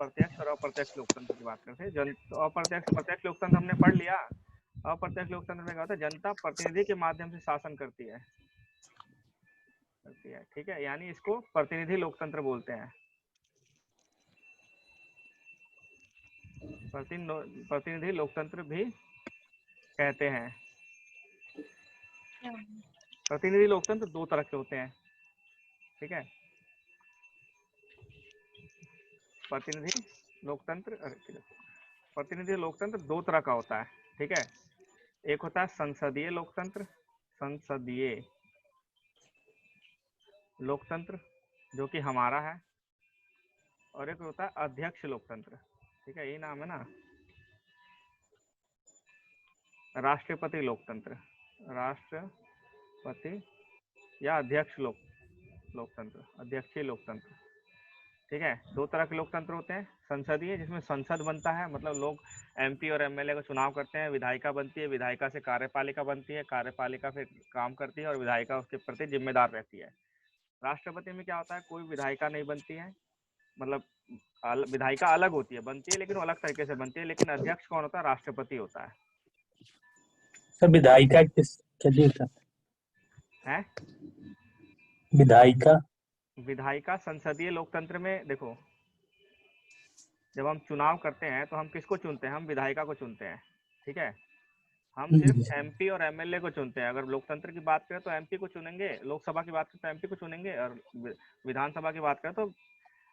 प्रत्यक्ष और अप्रत्यक्ष लोकतंत्र की बात करते हैं। तो अप्रत्यक्ष प्रत्यक्ष लोकतंत्र हमने पढ़ लिया। अप्रत्यक्ष लोकतंत्र में क्या होता है, जनता प्रतिनिधि के माध्यम से शासन करती है। ठीक है, यानी इसको प्रतिनिधि लोकतंत्र बोलते हैं। प्रतिनिधि लोकतंत्र भी कहते हैं। प्रतिनिधि लोकतंत्र दो तरह के होते हैं। ठीक है, प्रतिनिधि लोकतंत्र दो तरह का होता है। ठीक है, एक होता है संसदीय लोकतंत्र जो कि हमारा है, और एक होता है अध्यक्ष लोकतंत्र। ठीक है, यही नाम है ना, राष्ट्रपति लोकतंत्र या अध्यक्षीय लोकतंत्र। ठीक है, दो तरह के लोकतंत्र होते हैं। संसदीय, जिसमें संसद बनता है, मतलब लोग एमपी और एमएलए को चुनाव करते हैं, विधायिका बनती है, विधायिका से कार्यपालिका बनती है, कार्यपालिका फिर काम करती है और विधायिका उसके प्रति जिम्मेदार रहती है। राष्ट्रपति में क्या होता है, कोई विधायिका नहीं बनती है, मतलब विधायिका अलग होती है, बनती है लेकिन वो अलग तरीके से बनती है, लेकिन अध्यक्ष कौन होता है, राष्ट्रपति होता है। सर विधायिका किस है? विधायिका संसदीय लोकतंत्र में देखो, जब हम चुनाव करते हैं तो हम किसको चुनते हैं, हम विधायिका को चुनते हैं। ठीक है, हम सिर्फ एमपी और एमएलए को चुनते हैं। अगर लोकतंत्र की बात करें तो एमपी को चुनेंगे, लोकसभा की बात करें तो एमपी को चुनेंगे, और विधानसभा की बात करें तो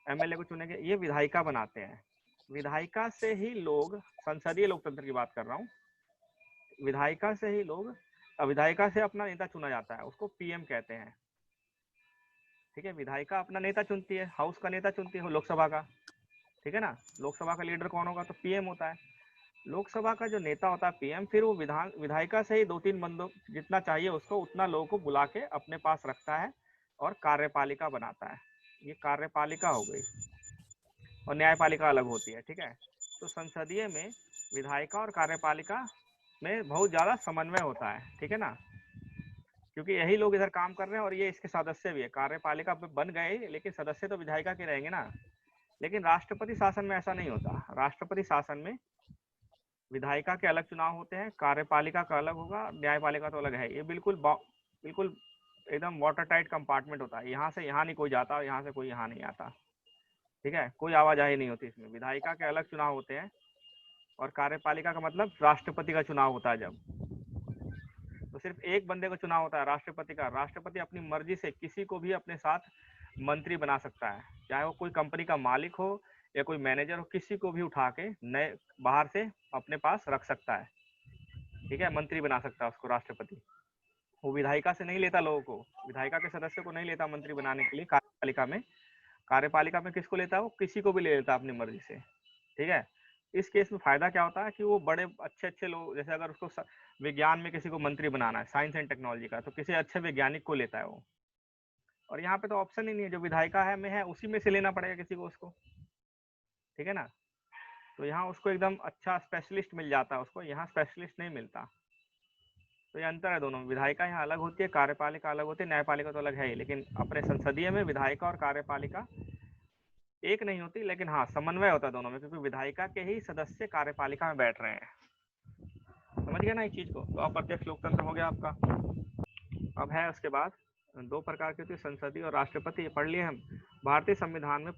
एमएलए को चुनेंगे। ये विधायिका बनाते हैं। विधायिका से ही लोग, संसदीय लोकतंत्र की बात कर रहा हूँ, विधायिका से ही लोग, विधायिका से अपना नेता चुना जाता है, उसको पीएम कहते हैं। ठीक है, विधायिका अपना नेता चुनती है, हाउस का नेता चुनती है लोकसभा का। ठीक है ना, लोकसभा का लीडर कौन होगा, तो पीएम होता है। लोकसभा का जो नेता होता है पीएम, फिर वो विधायिका से ही 2-3 बंदों, जितना चाहिए उसको उतना लोगों को बुला के अपने पास रखता है और कार्यपालिका बनाता है। ये कार्यपालिका हो गई, और न्यायपालिका अलग होती है। ठीक है, तो संसदीय में विधायिका और कार्यपालिका में बहुत ज्यादा समन्वय होता है। ठीक है ना, क्योंकि यही लोग इधर काम कर रहे हैं और ये इसके सदस्य भी है। कार्यपालिका बन गए लेकिन सदस्य तो विधायिका के रहेंगे ना। लेकिन राष्ट्रपति शासन में ऐसा नहीं होता। राष्ट्रपति शासन में विधायिका के अलग चुनाव होते हैं, कार्यपालिका का अलग होगा, न्यायपालिका तो अलग है। ये बिल्कुल एकदम वाटर टाइट कंपार्टमेंट होता है। यहाँ से यहाँ नहीं कोई जाता और यहाँ से कोई यहाँ नहीं आता। ठीक है, कोई आवाजाही नहीं होती इसमें। विधायिका के अलग चुनाव होते हैं, और कार्यपालिका का मतलब राष्ट्रपति का चुनाव होता है जब, तो सिर्फ एक बंदे का चुनाव होता है, राष्ट्रपति का। राष्ट्रपति अपनी मर्जी से किसी को भी अपने साथ मंत्री बना सकता है, चाहे वो कोई कंपनी का मालिक हो या कोई मैनेजर हो, किसी को भी उठा के नए बाहर से अपने पास रख सकता है। ठीक है, मंत्री बना सकता है उसको राष्ट्रपति। वो विधायिका से नहीं लेता लोगों को, विधायिका के सदस्य को नहीं लेता मंत्री बनाने के लिए। कार्यपालिका में किसको लेता है, वो किसी को भी ले लेता अपनी मर्जी से। ठीक है, इस केस में फायदा क्या होता है कि वो बड़े अच्छे लोग, जैसे अगर उसको विज्ञान में किसी को मंत्री बनाना है, साइंस एंड टेक्नोलॉजी का, तो किसी अच्छे वैज्ञानिक को लेता है वो। और यहाँ पे तो ऑप्शन ही नहीं है, जो विधायिका है में है उसी में से लेना पड़ेगा किसी को उसको। ठीक है ना, तो यहाँ उसको एकदम अच्छा स्पेशलिस्ट मिल जाता है, उसको यहाँ स्पेशलिस्ट नहीं मिलता। तो ये अंतर है दोनों में। विधायिका यहाँ अलग होती है, कार्यपालिका अलग होती है, न्यायपालिका तो अलग है ही। लेकिन अपने संसदीय में विधायिका और कार्यपालिका एक नहीं होती, लेकिन हाँ समन्वय होता है दोनों में, क्योंकि विधायिका के ही सदस्य कार्यपालिका में बैठ रहे हैं। समझ गया ना इस चीज को। तो अप्रत्यक्ष लोकतंत्र हो गया आपका। अब है उसके बाद दो प्रकार के होते हैं, संसदीय और राष्ट्रपति। पढ़ लिए हम। भारतीय संविधान में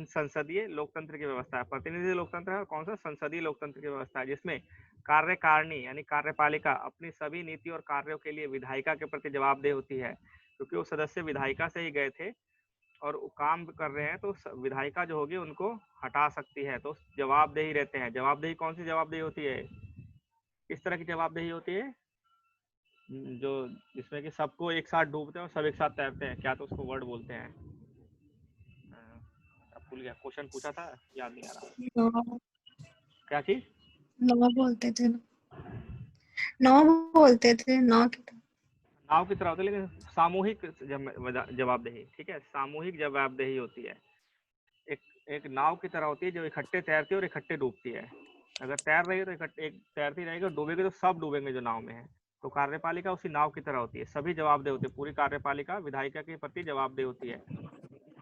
संसदीय लोकतंत्र की व्यवस्था है। प्रतिनिधि लोकतंत्र है, और कौन सा, संसदीय लोकतंत्र की व्यवस्था है, जिसमें कार्यकारिणी यानी कार्यपालिका अपनी सभी नीति और कार्यों के लिए विधायिका के प्रति जवाबदेह होती है, क्योंकि वो सदस्य विधायिका से ही गए थे और काम कर रहे हैं, तो विधायिका जो होगी उनको हटा सकती है, तो जवाबदेही रहते हैं। जवाबदेही कौन सी जवाबदेही होती है, किस तरह की जवाबदेही होती है, जो जिसमें कि सबको एक साथ डूबते हैं और सब एक साथ तैरते हैं, क्या तो उसको वर्ड बोलते हैं, भूल गया, क्वेश्चन पूछा था, याद नहीं आ रहा। क्या चीज, नौ बोलते थे नाव की तरह होती है, लेकिन सामूहिक जवाबदेही। ठीक है, सामूहिक जवाबदेही होती है। एक नाव की तरह होती है जो इकट्ठे तैरती है और इकट्ठे डूबती है। अगर तैर रही है तो इकट्ठे तैरती रहेगी, और डूबेगी तो सब डूबेंगे जो नाव में है। तो कार्यपालिका उसी नाव की तरह होती है, सभी जवाबदेह होते हैं। पूरी कार्यपालिका विधायिका के प्रति जवाबदेह होती है।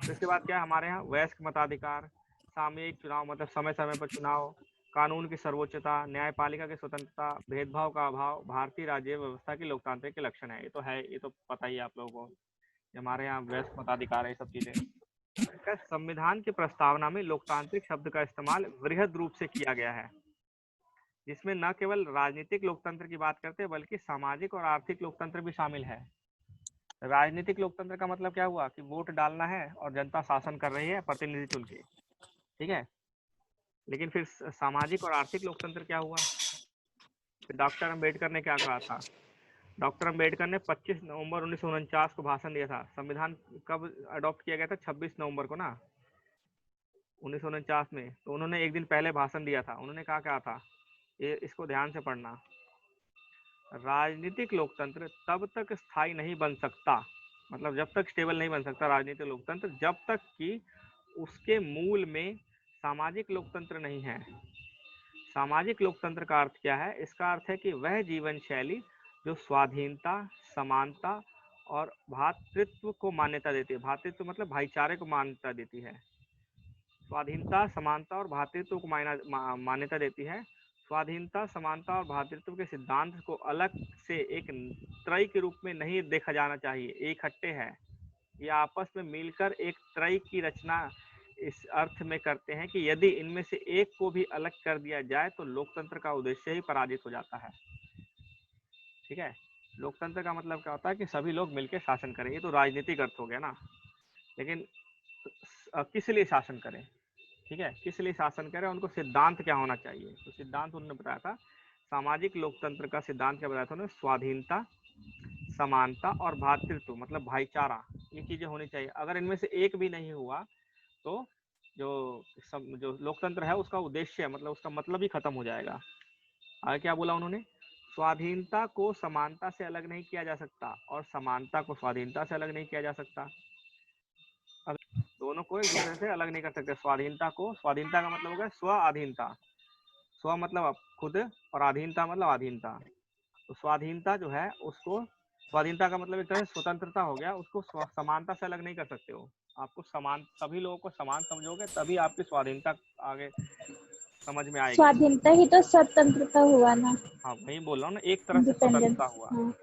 तो इसके बाद क्या है हमारे यहाँ? वयस्क मताधिकार, सामयिक चुनाव मतलब समय समय पर चुनाव, कानून की सर्वोच्चता, न्यायपालिका की स्वतंत्रता, भेदभाव का अभाव, भारतीय राज्य व्यवस्था की लोकतांत्रिक के लक्षण है। ये तो है, ये तो पता ही है आप लोगों को, हमारे यहाँ वयस्क मताधिकार है, ये सब चीजें। संविधान की प्रस्तावना में लोकतांत्रिक शब्द का इस्तेमाल वृहद रूप से किया गया है, जिसमें न केवल राजनीतिक लोकतंत्र की बात करते हैं बल्कि सामाजिक और आर्थिक लोकतंत्र भी शामिल है। राजनीतिक लोकतंत्र का मतलब क्या हुआ कि वोट डालना है और जनता शासन कर रही है प्रतिनिधि चुन के, ठीक है। लेकिन फिर सामाजिक और आर्थिक लोकतंत्र क्या हुआ? फिर डॉक्टर अंबेडकर ने क्या कहा था? डॉक्टर अंबेडकर ने 25 नवंबर 1949 को भाषण दिया था। संविधान कब अडॉप्ट किया गया था? 26 नवंबर को ना, 1949 में। तो उन्होंने एक दिन पहले भाषण दिया था। उन्होंने कहा था, ये इसको ध्यान से पढ़ना, राजनीतिक लोकतंत्र तब तक स्थायी नहीं बन सकता, मतलब जब तक स्टेबल नहीं बन सकता राजनीतिक लोकतंत्र, जब तक कि उसके मूल में सामाजिक लोकतंत्र नहीं है। सामाजिक लोकतंत्र का अर्थ क्या है? इसका अर्थ है कि वह जीवन शैली जो स्वाधीनता, समानता और भ्रातृत्व को मान्यता देती है। भ्रातृत्व मतलब भाईचारे को मान्यता देती है। स्वाधीनता, समानता और भ्रातृत्व को मान्यता देती है। स्वाधीनता, समानता और भ्रातृत्व के सिद्धांत को अलग से एक त्रय के रूप में नहीं देखा जाना चाहिए, इकट्ठे है। ये आपस में मिलकर एक त्रय की रचना इस अर्थ में करते हैं कि यदि इनमें से एक को भी अलग कर दिया जाए तो लोकतंत्र का उद्देश्य ही पराजित हो जाता है, ठीक है। लोकतंत्र का मतलब क्या होता है कि सभी लोग मिलकर शासन करें, ये तो राजनीतिक अर्थ हो गया ना। लेकिन किस लिए शासन करें, ठीक है, किस लिए शासन करें, उनको सिद्धांत क्या होना चाहिए? तो सिद्धांत उन्होंने बताया था, सामाजिक लोकतंत्र का सिद्धांत क्या बताया था उन्होंने? स्वाधीनता, समानता और भ्रातृत्व मतलब भाईचारा, ये चीजें होनी चाहिए। अगर इनमें से एक भी नहीं हुआ तो जो लोकतंत्र है उसका उद्देश्य मतलब उसका मतलब ही खत्म हो जाएगा। आगे क्या बोला उन्होंने? स्वाधीनता को समानता से अलग नहीं किया जा सकता और समानता को स्वाधीनता से अलग नहीं किया जा सकता। दोनों को एक दूसरे से अलग नहीं कर सकते। स्वाधीनता का मतलब हो गया स्व अधीनता, स्व मतलब खुद और अधीनता मतलब अधीनता। तो स्वाधीनता जो है उसको, स्वाधीनता का मतलब एक तरह से स्वतंत्रता हो गया, उसको समानता से अलग नहीं कर सकते हो। आपको समान, सभी लोगों को समान समझोगे तभी आपकी स्वाधीनता आगे समझ में आएगी। स्वाधीनता ही तो स्वतंत्रता हुआ ना। हाँ वही बोल रहा हूँ ना, एक तरह से इंडिपेंडेंस। स्वतंत्रता हुआ। हाँ।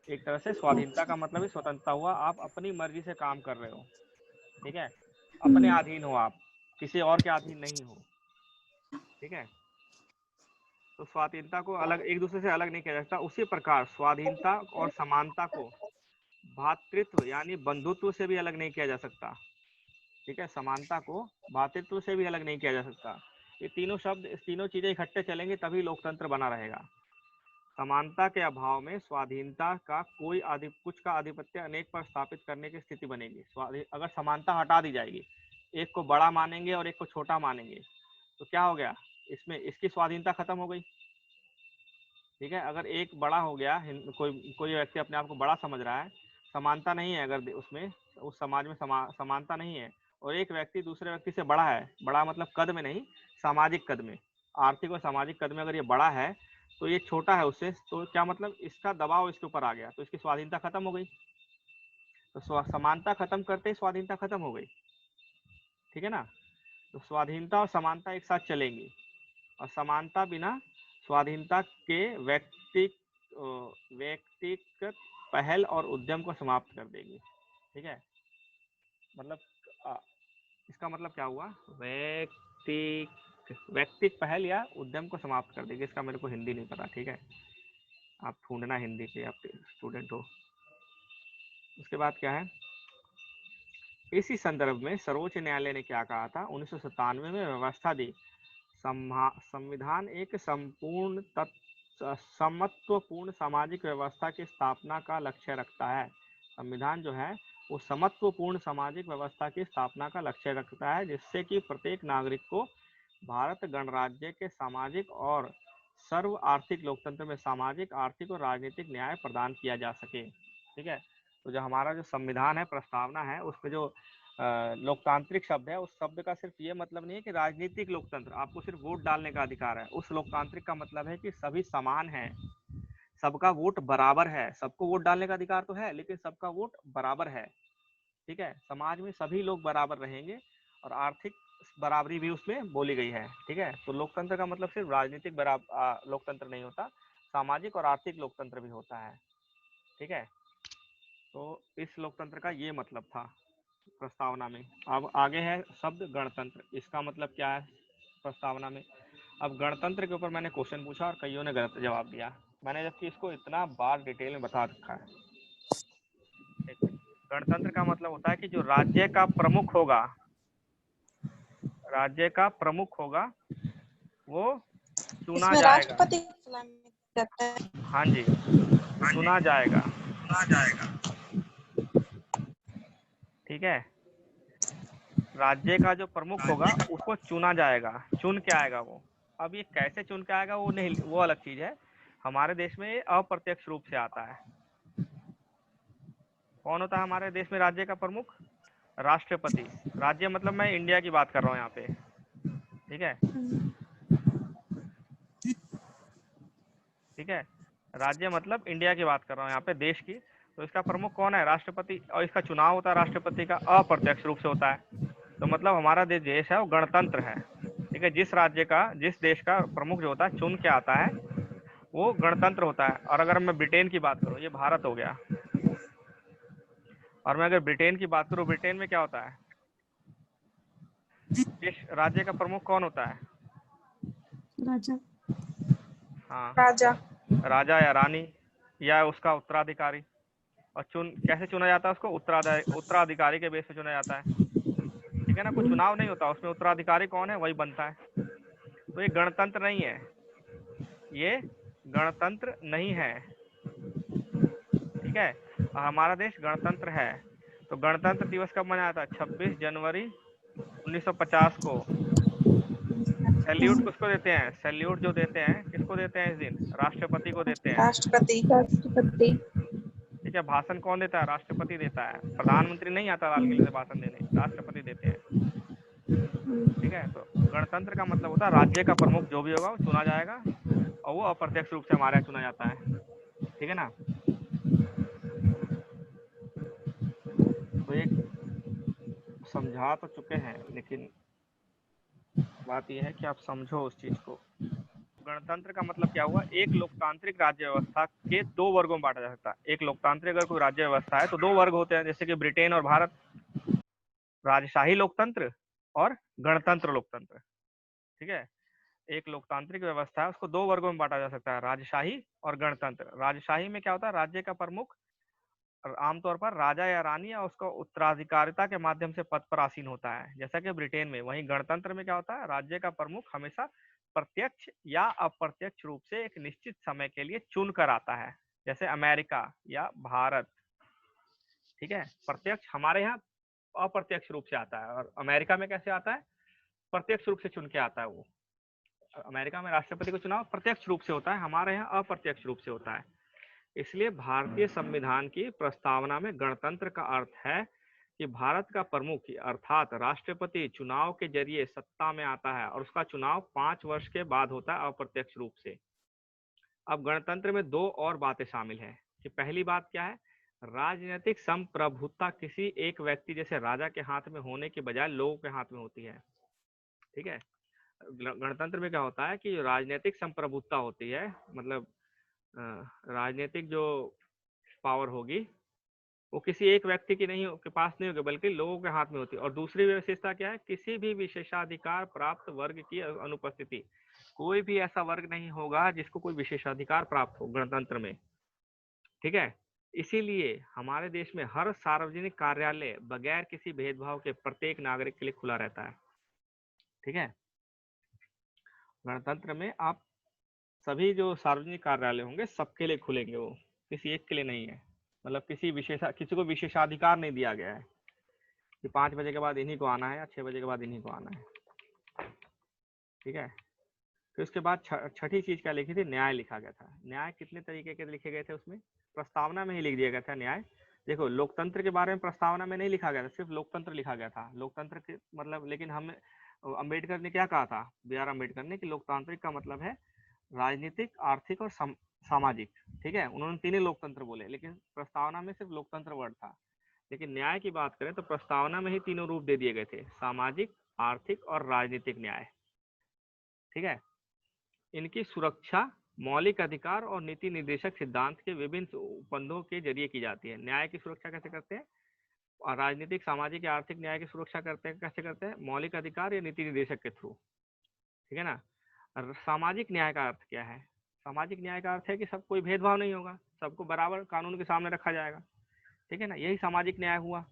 एक तरह से स्वाधीनता का मतलब ही स्वतंत्रता हुआ, आप अपनी मर्जी से काम कर रहे हो, ठीक है, अपने अधीन हो, आप किसी और के अधीन नहीं हो, ठीक है। तो स्वाधीनता को अलग, एक दूसरे से अलग नहीं किया जा सकता। उसी प्रकार स्वाधीनता और समानता को भ्रातृत्व यानी बंधुत्व से भी अलग नहीं किया जा सकता, ठीक है। समानता को भ्रातृत्व से भी अलग नहीं किया जा सकता। ये तीनों शब्द, इस तीनों चीजें इकट्ठे चलेंगे तभी लोकतंत्र बना रहेगा। समानता के अभाव में स्वाधीनता का कोई कुछ का आधिपत्य अनेक पर स्थापित करने की स्थिति बनेगी। अगर समानता हटा दी जाएगी, एक को बड़ा मानेंगे और एक को छोटा मानेंगे, तो क्या हो गया? इसमें इसकी स्वाधीनता खत्म हो गई, ठीक है। अगर एक बड़ा हो गया, कोई व्यक्ति अपने आप को बड़ा समझ रहा है, समानता नहीं है, अगर उसमें उस समाज में समानता नहीं है, और एक व्यक्ति दूसरे व्यक्ति से बड़ा है, बड़ा मतलब कद में नहीं, सामाजिक कद में, आर्थिक और सामाजिक कद में अगर ये बड़ा है तो ये छोटा है उससे, तो क्या मतलब इसका दबाव इसके ऊपर आ गया, तो इसकी स्वाधीनता खत्म हो गई। तो समानता खत्म करते ही स्वाधीनता खत्म हो गई, ठीक है ना। तो स्वाधीनता और समानता एक साथ चलेंगी, और समानता बिना स्वाधीनता के व्यक्तिगत पहल और उद्यम को समाप्त कर देगी, ठीक है। मतलब इसका मतलब क्या हुआ? व्यक्तिक पहल या उद्यम को समाप्त कर देगी। इसका मेरे को हिंदी नहीं पता, ठीक है, आप ढूंढना हिंदी के, आप स्टूडेंट हो। उसके बाद क्या है, इसी संदर्भ में सर्वोच्च न्यायालय ने क्या कहा था? 1997 में व्यवस्था दी, संविधान एक संपूर्ण समत्वपूर्ण सामाजिक व्यवस्था की स्थापना का लक्ष्य रखता है। संविधान जो है वो समत्वपूर्ण सामाजिक व्यवस्था की स्थापना का लक्ष्य रखता है, जिससे कि प्रत्येक नागरिक को भारत गणराज्य के सामाजिक और सर्व आर्थिक लोकतंत्र में सामाजिक, आर्थिक और राजनीतिक न्याय प्रदान किया जा सके, ठीक है। तो जो हमारा जो संविधान है, प्रस्तावना है, उसमें जो लोकतांत्रिक शब्द है, उस शब्द का सिर्फ ये मतलब नहीं है कि राजनीतिक लोकतंत्र, आपको सिर्फ वोट डालने का अधिकार है। उस लोकतांत्रिक का मतलब है कि सभी समान हैं, सबका वोट बराबर है। सबको वोट डालने का अधिकार तो है, लेकिन सबका वोट बराबर है, ठीक है, समाज में सभी लोग बराबर रहेंगे और आर्थिक बराबरी भी उसमें बोली गई है। ठीक है, तो लोकतंत्र का मतलब सिर्फ राजनीतिक लोकतंत्र नहीं होता, सामाजिक और आर्थिक लोकतंत्र भी होता है। ठीक है, तो इस लोकतंत्र का ये मतलब था प्रस्तावना में। अब आगे है शब्द गणतंत्र, इसका मतलब क्या है प्रस्तावना में। अब गणतंत्र के ऊपर मैंने क्वेश्चन पूछा और कईयों ने गलत जवाब दिया, मैंने जबकि इसको इतना बार डिटेल में बता रखा है। गणतंत्र का मतलब होता है कि जो राज्य का प्रमुख होगा, राज्य का प्रमुख होगा वो चुना इसमें जाएगा। राष्ट्रपति करता है। हाँ जी, चुना जाएगा। ठीक है, राज्य का जो प्रमुख होगा उसको चुना जाएगा। चुन के आएगा वो। अब ये कैसे चुन के आएगा वो नहीं, वो अलग चीज है। हमारे देश में ये अप्रत्यक्ष रूप से आता है। कौन होता है हमारे देश में राज्य का प्रमुख? राष्ट्रपति। राज्य मतलब मैं इंडिया की बात कर रहा हूँ यहाँ पे। ठीक है, ठीक है, राज्य मतलब इंडिया की बात कर रहा हूँ यहाँ पे, देश की। तो इसका प्रमुख कौन है? राष्ट्रपति। और इसका चुनाव होता है राष्ट्रपति का, अप्रत्यक्ष रूप से होता है। तो मतलब हमारा देश है वो गणतंत्र है। ठीक है, जिस राज्य का, जिस देश का प्रमुख जो होता है चुन के आता है वो गणतंत्र होता है। और अगर मैं ब्रिटेन की बात करूँ, ये भारत हो गया, और मैं अगर ब्रिटेन की बात करूँ, ब्रिटेन में क्या होता है? जिस राज्य का प्रमुख कौन होता है? राजा। हाँ, राजा। राजा या रानी या उसका उत्तराधिकारी। और कैसे चुना जाता है उसको? उत्तराधिकारी के बेस पे चुना जाता है। ठीक है ना, कोई चुनाव नहीं होता उसमें, उत्तराधिकारी कौन है वही बनता है। तो ये गणतंत्र नहीं है, ये गणतंत्र नहीं है। ठीक है, हमारा देश गणतंत्र है। तो गणतंत्र दिवस कब मनाया था? 26 जनवरी 1950 को। सैल्यूट किसको देते हैं? सैल्यूट जो देते हैं किसको देते हैं इस दिन? राष्ट्रपति को देते हैं। राष्ट्रपति। राष्ट्रपति। ठीक है, भाषण कौन देता है? राष्ट्रपति देता है। प्रधानमंत्री नहीं आता लाल किले से भाषण देने, राष्ट्रपति देते हैं। ठीक है, तो गणतंत्र का मतलब होता है राज्य का प्रमुख जो भी होगा वो चुना जाएगा और वो अप्रत्यक्ष रूप से हमारे यहाँ चुना जाता है। ठीक है ना, तो एक समझा तो चुके हैं, लेकिन बात यह है कि आप समझो उस चीज को। गणतंत्र का मतलब क्या हुआ? एक लोकतांत्रिक राज्य व्यवस्था के दो वर्गों में बांटा जा सकता है। एक लोकतांत्रिक अगर कोई राज्य व्यवस्था है तो दो वर्ग होते हैं, जैसे कि ब्रिटेन और भारत, राजशाही लोकतंत्र और गणतंत्र लोकतंत्र। ठीक है, एक लोकतांत्रिक व्यवस्था है उसको दो वर्गों में बांटा जा सकता है, राजशाही और गणतंत्र। राजशाही में क्या होता है? राज्य का प्रमुख आमतौर पर राजा या रानी या उसका उत्तराधिकारिता के माध्यम से पद पर आसीन होता है, जैसा कि ब्रिटेन में। वहीं गणतंत्र में क्या होता है? राज्य का प्रमुख हमेशा प्रत्यक्ष या अप्रत्यक्ष रूप से एक निश्चित समय के लिए चुन कर आता है, जैसे अमेरिका या भारत। ठीक है, प्रत्यक्ष हमारे यहाँ अप्रत्यक्ष रूप से आता है, और अमेरिका में कैसे आता है? प्रत्यक्ष रूप से चुन के आता है वो। अमेरिका में राष्ट्रपति का चुनाव प्रत्यक्ष रूप से होता है, हमारे यहाँ अप्रत्यक्ष रूप से होता है। इसलिए भारतीय संविधान की प्रस्तावना में गणतंत्र का अर्थ है कि भारत का प्रमुख अर्थात राष्ट्रपति चुनाव के जरिए सत्ता में आता है और उसका चुनाव 5 वर्ष के बाद होता है अप्रत्यक्ष रूप से। अब गणतंत्र में दो और बातें शामिल हैं कि पहली बात क्या है? राजनीतिक संप्रभुता किसी एक व्यक्ति जैसे राजा के हाथ में होने के बजाय लोगों के हाथ में होती है। ठीक है, गणतंत्र में क्या होता है कि राजनीतिक संप्रभुता होती है, मतलब राजनीतिक जो पावर होगी वो किसी एक व्यक्ति की नहीं के पास नहीं होगी, बल्कि लोगों के हाथ में होती है। और दूसरी विशेषता क्या है? किसी भी विशेषाधिकार प्राप्त वर्ग की अनुपस्थिति। कोई भी ऐसा वर्ग नहीं होगा जिसको कोई विशेषाधिकार प्राप्त हो गणतंत्र में। ठीक है, इसीलिए हमारे देश में हर सार्वजनिक कार्यालय बगैर किसी भेदभाव के प्रत्येक नागरिक के लिए खुला रहता है। ठीक है, गणतंत्र में आप सभी जो सार्वजनिक कार्यालय होंगे सबके लिए खुलेंगे, वो किसी एक के लिए नहीं है। मतलब किसी को विशेषाधिकार नहीं दिया गया है कि 5 बजे के बाद इन्हीं को आना है या 6 बजे के बाद इन्हीं को आना है। ठीक है, फिर उसके बाद छठी चीज क्या लिखी थी? न्याय लिखा गया था। न्याय कितने तरीके के लिखे गए थे उसमें? प्रस्तावना में ही लिख दिया गया था न्याय। देखो, लोकतंत्र के बारे में प्रस्तावना में नहीं लिखा गया था, सिर्फ लोकतंत्र लिखा गया था। लोकतंत्र के मतलब, लेकिन हम अम्बेडकर ने क्या कहा था, B.R. अम्बेडकर ने, कि लोकतांत्रिक का मतलब है राजनीतिक, आर्थिक और सामाजिक। ठीक है, उन्होंने तीनों लोकतंत्र बोले, लेकिन प्रस्तावना में सिर्फ लोकतंत्र वर्ड था। लेकिन न्याय की बात करें तो प्रस्तावना में ही तीनों रूप दे दिए गए थे, सामाजिक, आर्थिक और राजनीतिक न्याय। ठीक है, इनकी सुरक्षा मौलिक अधिकार और नीति निर्देशक सिद्धांत के विभिन्न उपबंधों के जरिए की जाती है। न्याय की सुरक्षा कैसे करते हैं? और राजनीतिक, सामाजिक या आर्थिक न्याय की सुरक्षा करते हैं, कैसे करते हैं? मौलिक अधिकार या नीति निर्देशक के थ्रू। ठीक है ना। सामाजिक न्याय का अर्थ क्या है? सामाजिक न्याय का अर्थ है कि सब कोई भेदभाव नहीं होगा, सबको बराबर कानून के सामने रखा जाएगा। ठीक है ना, यही सामाजिक न्याय हुआ।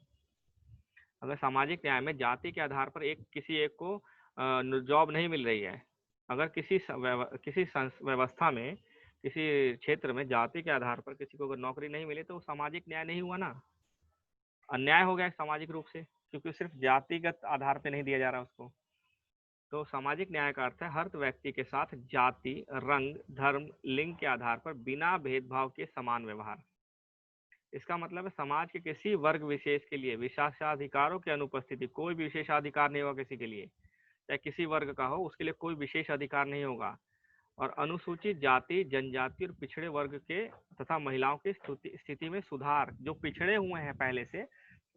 अगर सामाजिक न्याय में जाति के आधार पर किसी एक को जॉब नहीं मिल रही है, अगर किसी व्यवस्था में, किसी क्षेत्र में जाति के आधार पर किसी को अगर नौकरी नहीं मिले तो सामाजिक न्याय नहीं हुआ ना, अन्याय हो गया सामाजिक रूप से, क्योंकि सिर्फ जातिगत आधार पर नहीं दिया जा रहा उसको। तो सामाजिक न्याय का अर्थ है हर व्यक्ति के साथ जाति, रंग, धर्म, लिंग के आधार पर बिना भेदभाव के समान व्यवहार। इसका मतलब है समाज के किसी वर्ग विशेष के लिए विशेषाधिकारों की अनुपस्थिति, कोई भी विशेषाधिकार नहीं होगा किसी के लिए, चाहे किसी वर्ग का हो, उसके लिए कोई विशेष अधिकार नहीं होगा। और अनुसूचित जाति, जनजाति और पिछड़े वर्ग के तथा महिलाओं की स्थिति में सुधार, जो पिछड़े हुए हैं पहले से,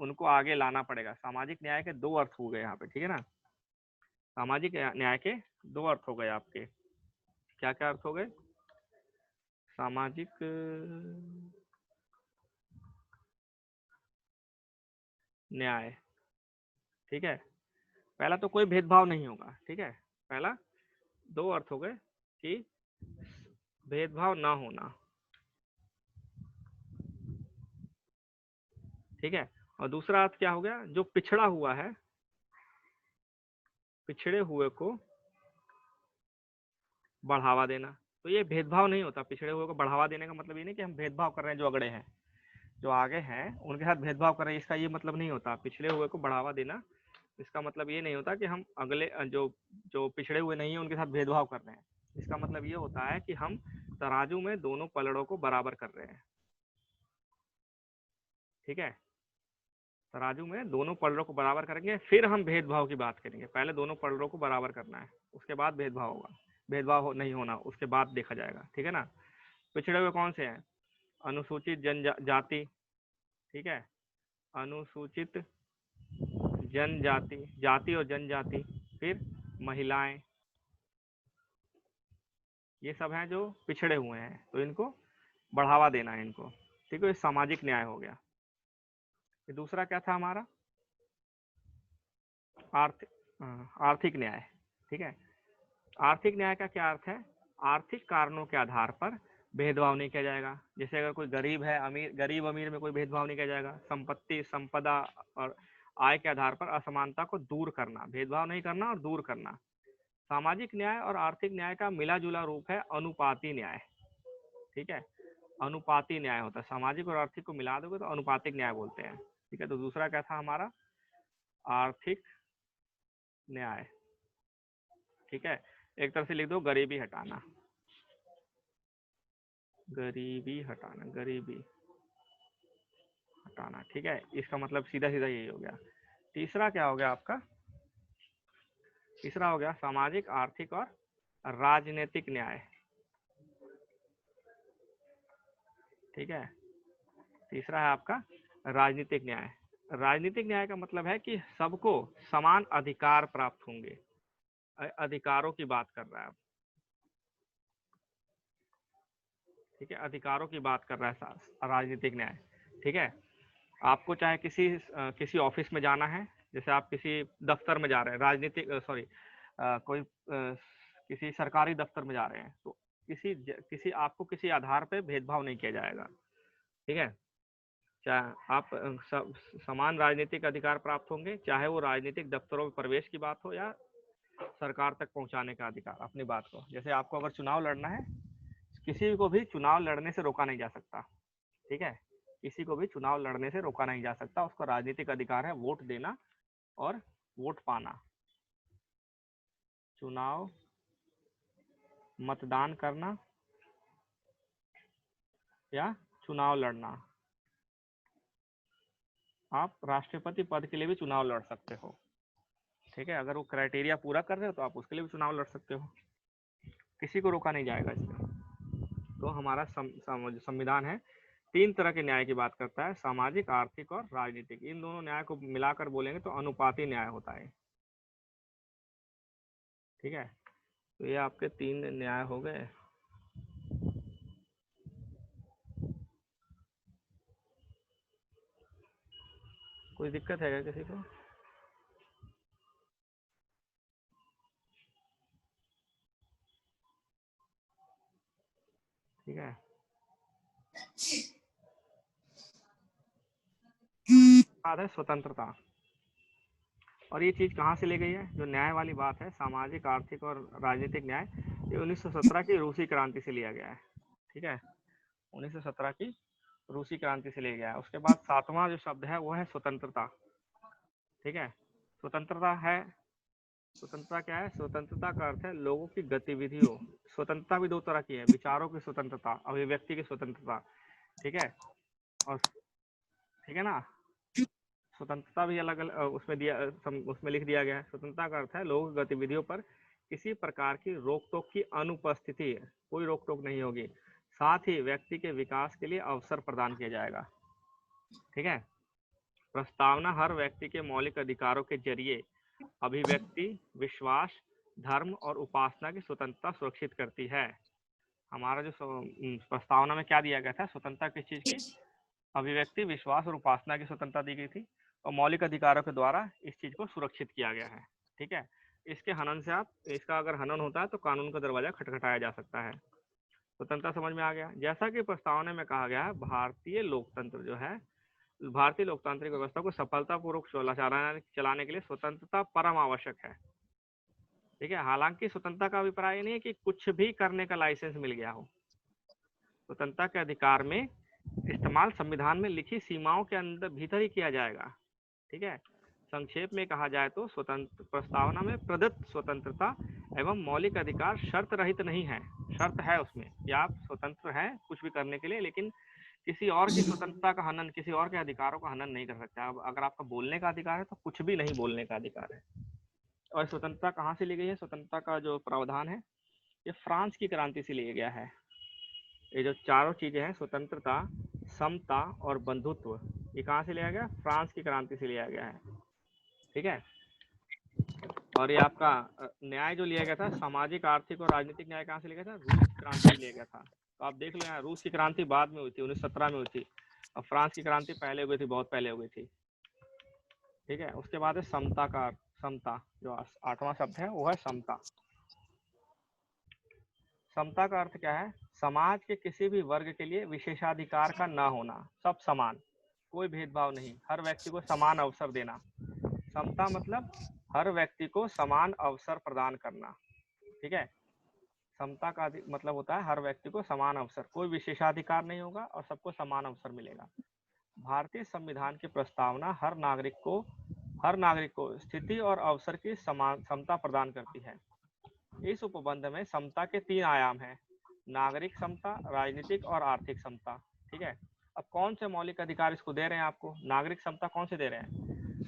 उनको आगे लाना पड़ेगा। सामाजिक न्याय के दो अर्थ हो गए यहाँ पे, ठीक है ना। सामाजिक न्याय के दो अर्थ हो गए आपके, क्या क्या अर्थ हो गए? सामाजिक न्याय, ठीक है, पहला तो कोई भेदभाव नहीं होगा। ठीक है, पहला दो अर्थ हो गए कि भेदभाव ना होना। ठीक है, और दूसरा अर्थ क्या हो गया? जो पिछड़ा हुआ है, पिछड़े हुए को बढ़ावा देना। तो ये भेदभाव नहीं होता। पिछड़े हुए को बढ़ावा देने का मतलब ये नहीं कि हम भेदभाव कर रहे हैं, जो अगड़े हैं, जो आगे हैं उनके साथ भेदभाव कर रहे हैं, इसका ये मतलब नहीं होता। पिछड़े हुए को बढ़ावा देना, इसका मतलब ये नहीं होता कि हम अगले जो पिछड़े हुए नहीं है उनके साथ भेदभाव कर रहे हैं। इसका मतलब ये होता है कि हम तराजू में दोनों पलड़ों को बराबर कर रहे हैं। ठीक है, तराजू में दोनों पलड़ों को बराबर करेंगे, फिर हम भेदभाव की बात करेंगे। पहले दोनों पलड़ों को बराबर करना है, उसके बाद भेदभाव होगा। भेदभाव नहीं होना, उसके बाद देखा जाएगा। ठीक है ना। पिछड़े हुए कौन से हैं? अनुसूचित जनजाति, ठीक है, अनुसूचित जनजाति, जाति और जनजाति, फिर महिलाएं, ये सब हैं जो पिछड़े हुए हैं, तो इनको बढ़ावा देना है इनको। ठीक है, ये सामाजिक न्याय हो गया। ये दूसरा क्या था हमारा? आर्थिक न्याय। ठीक है, आर्थिक न्याय का क्या अर्थ है? आर्थिक कारणों के आधार पर भेदभाव नहीं किया जाएगा। जैसे अगर कोई गरीब है, अमीर, गरीब अमीर में कोई भेदभाव नहीं किया जाएगा। संपत्ति, संपदा और आय के आधार पर असमानता को दूर करना, भेदभाव नहीं करना और दूर करना। सामाजिक न्याय और आर्थिक न्याय का मिला जुला रूप है अनुपाती न्याय। ठीक है, अनुपाती न्याय होता है। सामाजिक और आर्थिक को मिला दोगे तो अनुपातिक न्याय बोलते हैं। ठीक है, तो दूसरा क्या था हमारा? आर्थिक न्याय। ठीक है, एक तरफ से लिख दो गरीबी हटाना, गरीबी हटाना, गरीबी हटाना। ठीक है, इसका मतलब सीधा सीधा यही हो गया। तीसरा क्या हो गया आपका? तीसरा हो गया सामाजिक, आर्थिक और राजनीतिक न्याय। ठीक है, तीसरा है आपका राजनीतिक न्याय। राजनीतिक न्याय का मतलब है कि सबको समान अधिकार प्राप्त होंगे। अधिकारों की बात कर रहा है आप। ठीक है, अधिकारों की बात कर रहा है राजनीतिक न्याय। ठीक है, आपको चाहे किसी ऑफिस में जाना है, जैसे आप किसी दफ्तर में जा रहे हैं, राजनीतिक किसी सरकारी दफ्तर में जा रहे हैं, तो आपको किसी आधार पे भेदभाव नहीं किया जाएगा। ठीक है, चाहे आप समान राजनीतिक अधिकार प्राप्त होंगे, चाहे वो राजनीतिक दफ्तरों में प्रवेश की बात हो या सरकार तक पहुंचाने का अधिकार अपनी बात को। जैसे आपको अगर चुनाव लड़ना है, किसी को भी चुनाव लड़ने से रोका नहीं जा सकता। ठीक है, किसी को भी चुनाव लड़ने से रोका नहीं जा सकता। उसका राजनीतिक अधिकार है वोट देना और वोट पाना। चुनाव, मतदान करना या चुनाव लड़ना। आप राष्ट्रपति पद के लिए भी चुनाव लड़ सकते हो। ठीक है, अगर वो क्राइटेरिया पूरा कर रहे हो तो आप उसके लिए भी चुनाव लड़ सकते हो, किसी को रोका नहीं जाएगा इसमें। तो हमारा संविधान है तीन तरह के न्याय की बात करता है, सामाजिक, आर्थिक और राजनीतिक। इन दोनों न्याय को मिलाकर बोलेंगे तो अनुपाती न्याय होता है। ठीक है, तो ये आपके तीन न्याय हो गए। कोई दिक्कत है क्या किसी को? ठीक है, बात है स्वतंत्रता। और ये चीज कहाँ से ली गई है? जो न्याय वाली बात है, सामाजिक, आर्थिक और राजनीतिक न्याय, ये 1917 की रूसी क्रांति से लिया गया है। ठीक है, 1917 की रूसी क्रांति से लिया गया है। उसके बाद सातवां जो शब्द है वो है स्वतंत्रता। ठीक है, स्वतंत्रता क्या है? स्वतंत्रता का अर्थ है लोगों की गतिविधियों। स्वतंत्रता भी दो तरह की है, विचारों की स्वतंत्रता, अभिव्यक्ति की स्वतंत्रता। ठीक है, और ठीक है ना, स्वतंत्रता भी अलग अलग उसमें लिख दिया गया है। स्वतंत्रता का अर्थ है लोगों की गतिविधियों पर किसी प्रकार की रोक टोक की अनुपस्थिति है, कोई रोक टोक नहीं होगी। साथ ही व्यक्ति के विकास के लिए अवसर प्रदान किया जाएगा। ठीक है, प्रस्तावना हर व्यक्ति के मौलिक अधिकारों के जरिए अभिव्यक्ति, विश्वास, धर्म और उपासना की स्वतंत्रता सुरक्षित करती है। हमारा जो प्रस्तावना में क्या दिया गया था? स्वतंत्रता किस चीज की? अभिव्यक्ति, विश्वास और उपासना की स्वतंत्रता दी गई थी, और मौलिक अधिकारों के द्वारा इस चीज को सुरक्षित किया गया है। ठीक है, इसके हनन से इसका अगर हनन होता है तो कानून का दरवाजा खटखटाया जा सकता है। स्वतंत्रता समझ में आ गया? जैसा कि प्रस्तावना में कहा गया है, भारतीय लोकतंत्र जो है, भारतीय लोकतांत्रिक व्यवस्था को सफलतापूर्वक चलाने के लिए स्वतंत्रता परम आवश्यक है। ठीक है, हालांकि स्वतंत्रता का अभिप्राय नहीं है कि कुछ भी करने का लाइसेंस मिल गया हो। स्वतंत्रता के अधिकार में इस्तेमाल संविधान में लिखी सीमाओं के अंदर भीतर ही किया जाएगा। ठीक है, संक्षेप में कहा जाए तो स्वतंत्र प्रस्तावना में प्रदत्त स्वतंत्रता एवं मौलिक अधिकार शर्त रहित नहीं है। शर्त है उसमें कि आप स्वतंत्र हैं कुछ भी करने के लिए, लेकिन किसी और की स्वतंत्रता का हनन, किसी और के अधिकारों का हनन नहीं कर सकते। अब अगर आपका बोलने का अधिकार है तो कुछ भी नहीं बोलने का अधिकार है। और स्वतंत्रता कहाँ से ली गई है? स्वतंत्रता का जो प्रावधान है ये फ्रांस की क्रांति से लिया गया है। ये जो चारों चीजें हैं, स्वतंत्रता, समता और बंधुत्व, ये कहाँ से लिया गया? फ्रांस की क्रांति से लिया गया है। ठीक है, और ये आपका न्याय जो लिया गया था, सामाजिक, आर्थिक और राजनीतिक न्याय कहाँ से लिया गया था? रूस की क्रांति से लिया गया था। तो आप देख लो यहाँ, रूस की क्रांति बाद में हुई थी, 1917 में हुई थी, और फ्रांस की क्रांति पहले हुई थी, बहुत पहले हो गई थी। ठीक है, उसके बाद है समता का। समता जो 8वां शब्द है वो है समता। समता का अर्थ क्या है? समाज के किसी भी वर्ग के लिए विशेषाधिकार का न होना, सब समान, कोई भेदभाव नहीं, हर व्यक्ति को समान अवसर देना। समता मतलब हर व्यक्ति को समान अवसर प्रदान करना। ठीक है, समता का मतलब होता है हर व्यक्ति को समान अवसर, कोई विशेषाधिकार नहीं होगा और सबको समान अवसर मिलेगा। भारतीय संविधान की प्रस्तावना हर नागरिक को स्थिति और अवसर की समान समता प्रदान करती है। इस उपबंध में समता के 3 आयाम हैं, नागरिक समता, राजनीतिक और आर्थिक समता। ठीक है, अब कौन से मौलिक अधिकार इसको दे रहे हैं आपको? नागरिक समता कौन से दे रहे हैं?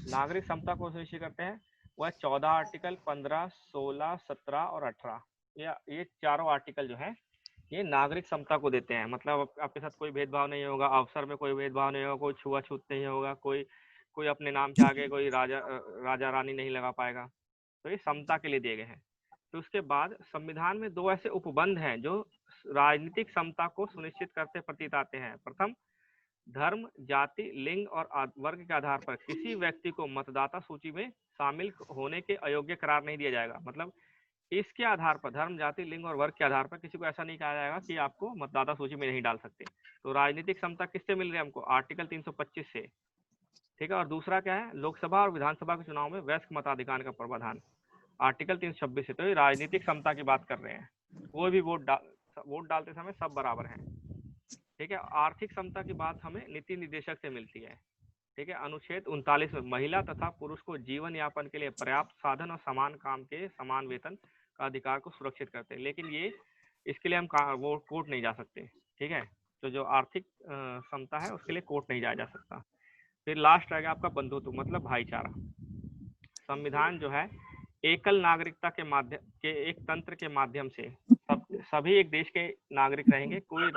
नागरिक समता को सुनिश्चित करते हैं वह 14 आर्टिकल, 15, 16, 17 और 18, ये चारों आर्टिकल जो है ये नागरिक समता को देते हैं। मतलब आपके साथ कोई भेदभाव नहीं होगा, अवसर में कोई भेदभाव नहीं होगा, कोई छुआछूत नहीं होगा, कोई अपने नाम के आगे कोई राजा रानी नहीं लगा पाएगा। तो ये समता के लिए दिए गए हैं। तो उसके बाद संविधान में 2 ऐसे उपबंध हैं जो राजनीतिक समता को सुनिश्चित करते प्रतीत आते हैं। प्रथम, धर्म, जाति, लिंग और वर्ग के आधार पर किसी व्यक्ति को मतदाता सूची में शामिल होने के अयोग्य करार नहीं दिया जाएगा। मतलब इसके आधार पर, धर्म, जाति, लिंग और वर्ग के आधार पर किसी को ऐसा नहीं कहा जाएगा कि आपको मतदाता सूची में नहीं डाल सकते। तो राजनीतिक समता किससे मिल रही है हमको? आर्टिकल 325 से। ठीक है, और दूसरा क्या है? लोकसभा और विधानसभा के चुनाव में वयस्क मताधिकार का प्रावधान, आर्टिकल 326 से। तो ये राजनीतिक समता की बात कर रहे हैं, कोई भी वोट डालते समय सब बराबर हैं। ठीक है, आर्थिक समता की बात हमें नीति निर्देशक से मिलती है। ठीक है, अनुच्छेद 39 में महिला तथा पुरुष को जीवन यापन के लिए पर्याप्त साधन और समान काम के समान वेतन का अधिकार को सुरक्षित करते हैं। लेकिन ये इसके लिए हम वो कोर्ट नहीं जा सकते। ठीक है, तो जो आर्थिक समता है उसके लिए कोर्ट नहीं जाया जा सकता। फिर लास्ट आ गया आपका बंधुत्व, मतलब भाईचारा। संविधान जो है एकल नागरिकता के माध्यम के एक तंत्र के माध्यम से सभी एक देश के नागरिक रहेंगे, कोई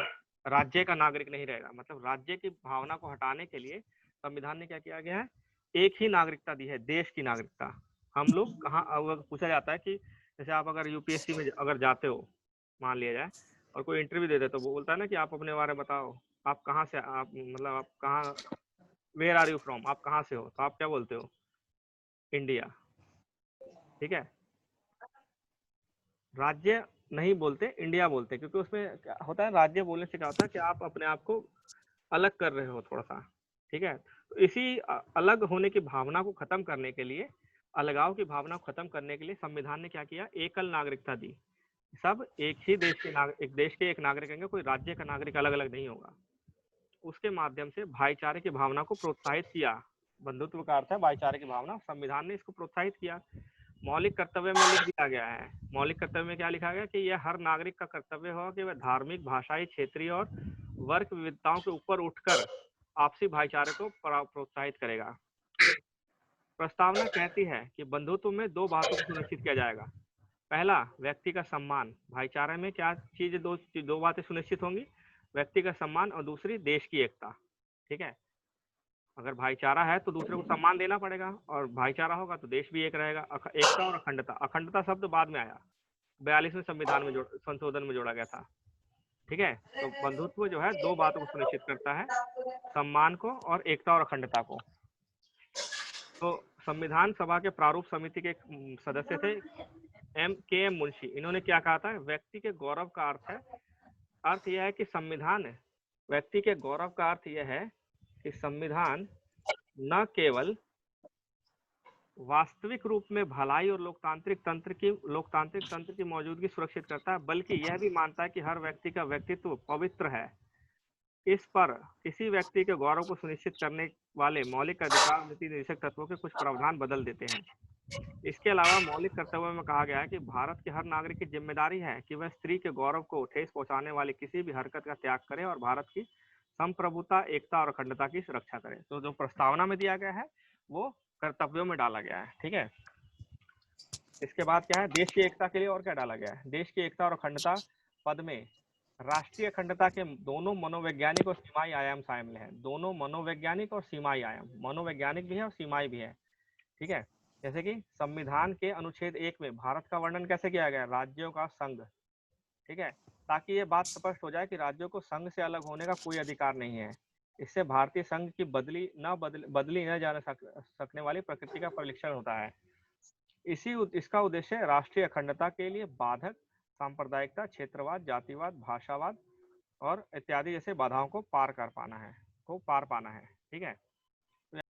राज्य का नागरिक नहीं रहेगा। मतलब राज्य की भावना को हटाने के लिए संविधान ने क्या किया गया है, एक ही नागरिकता दी है, देश की नागरिकता। हम लोग कहाँ, अगर पूछा जाता है कि जैसे आप अगर यूपीएससी में अगर जाते हो, मान लिया जाए, और कोई इंटरव्यू दे दे, तो वो बोलता है ना कि आप अपने बारे में बताओ, आप कहाँ से, आप मतलब आप कहाँ, वेयर आर यू फ्रॉम, आप कहाँ से हो, तो आप क्या बोलते हो, इंडिया। ठीक है, राज्य नहीं बोलते, इंडिया बोलते, क्योंकि उसमें क्या होता है, राज्य बोलने से क्या होता है कि आप अपने आप को अलग कर रहे हो थोड़ा सा। ठीक है, तो इसी अलग होने की भावना को खत्म करने के लिए, अलगाव की भावना को खत्म करने के लिए संविधान ने क्या किया, एकल नागरिकता दी। सब एक ही देश के एक देश के एक नागरिक होंगे, कोई राज्य का नागरिक अलग अलग नहीं होगा। उसके माध्यम से भाईचारे की भावना को प्रोत्साहित किया। बंधुत्व का अर्थ है भाईचारे की भावना, संविधान ने इसको प्रोत्साहित किया। मौलिक कर्तव्य में लिख दिया गया है, मौलिक कर्तव्य में क्या लिखा गया कि यह हर नागरिक का कर्तव्य होगा कि वह धार्मिक, भाषाई, क्षेत्रीय और वर्ग विविधताओं के ऊपर उठकर आपसी भाईचारे को प्रोत्साहित करेगा। प्रस्तावना कहती है कि बंधुत्व में दो बातों को सुनिश्चित किया जाएगा। पहला, व्यक्ति का सम्मान। भाईचारे में क्या चीज, दो बातें सुनिश्चित होंगी, व्यक्ति का सम्मान और दूसरी देश की एकता। ठीक है, अगर भाईचारा है तो दूसरे को सम्मान देना पड़ेगा, और भाईचारा होगा तो देश भी एक रहेगा। एकता और अखंडता, अखंडता शब्द बाद में आया, 42वें संविधान में संशोधन में जोड़ा गया था। ठीक है, तो बंधुत्व जो है दो बातों को सुनिश्चित करता है, सम्मान को और एकता और अखंडता को। तो संविधान सभा के प्रारूप समिति के सदस्य थे एम मुंशी। इन्होंने क्या कहा था, व्यक्ति के गौरव का अर्थ यह है कि संविधान, व्यक्ति के गौरव का अर्थ यह है कि संविधान न केवल वास्तविक रूप में भलाई और लोकतांत्रिक तंत्र की मौजूदगी सुरक्षित करता है, बल्कि यह भी मानता है कि हर व्यक्ति का व्यक्तित्व पवित्र है। इस पर किसी व्यक्ति के गौरव को सुनिश्चित करने वाले मौलिक अधिकार नीति निर्देशक तत्वों के कुछ प्रावधान बदल देते हैं। इसके अलावा मौलिक कर्तव्यों में कहा गया है कि भारत के हर नागरिक की जिम्मेदारी है कि वह स्त्री के गौरव को ठेस पहुंचाने वाली किसी भी हरकत का त्याग करे और भारत की संप्रभुता, एकता और अखंडता की सुरक्षा करे। तो जो प्रस्तावना में दिया गया है वो कर्तव्यों में डाला गया है। ठीक है, इसके बाद क्या है, देश की एकता के लिए और क्या डाला गया है, देश की एकता और अखंडता पद में राष्ट्रीय अखंडता के दोनों मनोवैज्ञानिक और सीमाई आयाम शामिल हैं। दोनों मनोवैज्ञानिक और सीमाई आयाम, मनोवैज्ञानिक भी है और सीमाई भी है। ठीक है, जैसे कि संविधान के अनुच्छेद 1 में भारत का वर्णन कैसे किया गया, राज्यों का संघ। ठीक है, ताकि ये बात स्पष्ट हो जाए कि राज्यों को संघ से अलग होने का कोई अधिकार नहीं है। इससे भारतीय संघ की बदली न जा सकने वाली प्रकृति का परीक्षण होता है। इसका उद्देश्य राष्ट्रीय अखंडता के लिए बाधक सांप्रदायिकता, क्षेत्रवाद, जातिवाद, भाषावाद और इत्यादि जैसे बाधाओं को पार पाना है। ठीक है,